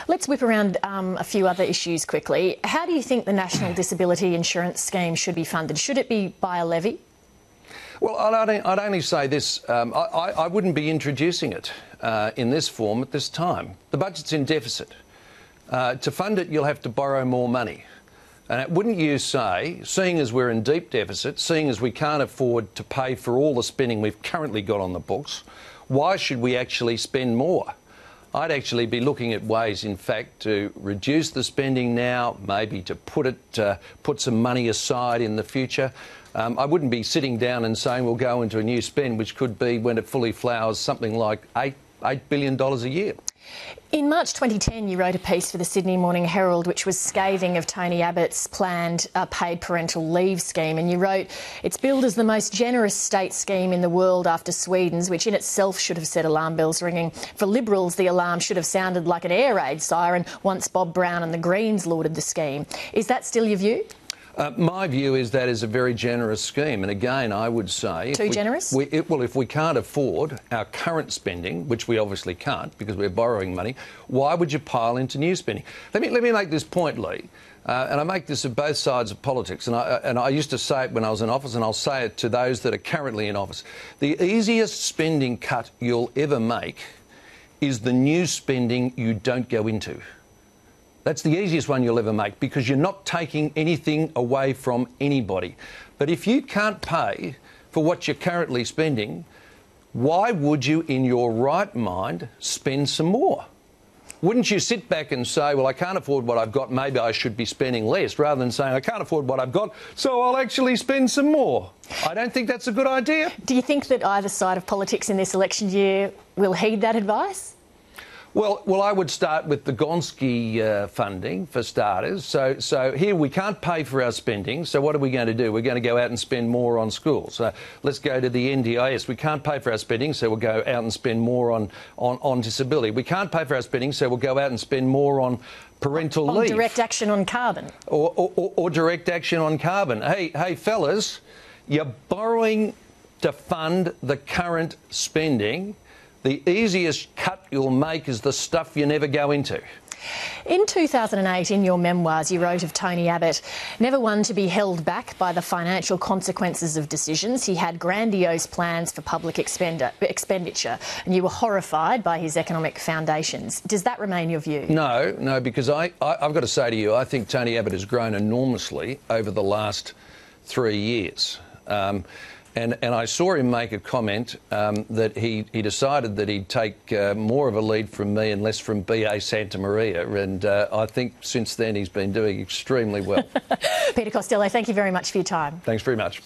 Let's whip around a few other issues quickly. How do you think the National Disability Insurance Scheme should be funded? Should it be by a levy? Well, I'd only say this. I wouldn't be introducing it in this form at this time. The budget's in deficit. To fund it, you'll have to borrow more money. And wouldn't you say, seeing as we're in deep deficit, seeing as we can't afford to pay for all the spending we've currently got on the books, why should we actually spend more? I'd actually be looking at ways, in fact, to reduce the spending now, maybe to put some money aside in the future. I wouldn't be sitting down and saying we'll go into a new spend, which could be, when it fully flowers, something like $8 billion a year. In March 2010, you wrote a piece for the Sydney Morning Herald which was scathing of Tony Abbott's planned paid parental leave scheme, and you wrote, "It's billed as the most generous state scheme in the world after Sweden's, which in itself should have set alarm bells ringing. For Liberals, the alarm should have sounded like an air raid siren once Bob Brown and the Greens lauded the scheme." Is that still your view? My view is that is a very generous scheme. And again, I would say... Too generous? Well, if we can't afford our current spending, which we obviously can't because we're borrowing money, why would you pile into new spending? Let me make this point, Lee, and I make this at both sides of politics, and I used to say it when I was in office, and I'll say it to those that are currently in office. The easiest spending cut you'll ever make is the new spending you don't go into. That's the easiest one you'll ever make because you're not taking anything away from anybody. But if you can't pay for what you're currently spending, why would you, in your right mind, spend some more? Wouldn't you sit back and say, well, I can't afford what I've got, maybe I should be spending less, rather than saying, I can't afford what I've got, so I'll actually spend some more? I don't think that's a good idea. Do you think that either side of politics in this election year will heed that advice? Well, I would start with the Gonski funding, for starters. So here we can't pay for our spending, so what are we going to do? We're going to go out and spend more on schools. So let's go to the NDIS. We can't pay for our spending, so we'll go out and spend more on disability. We can't pay for our spending, so we'll go out and spend more on parental leave. Direct action on carbon. Or direct action on carbon. Hey, fellas, you're borrowing to fund the current spending. The easiest cut you'll make is the stuff you never go into. In 2008, in your memoirs, you wrote of Tony Abbott, never one to be held back by the financial consequences of decisions. He had grandiose plans for public expenditure, and you were horrified by his economic foundations. Does that remain your view? No, because I've got to say to you, I think Tony Abbott has grown enormously over the last 3 years. And I saw him make a comment that he decided that he'd take more of a lead from me and less from B.A. Santa Maria. And I think since then he's been doing extremely well. Peter Costello, thank you very much for your time. Thanks very much.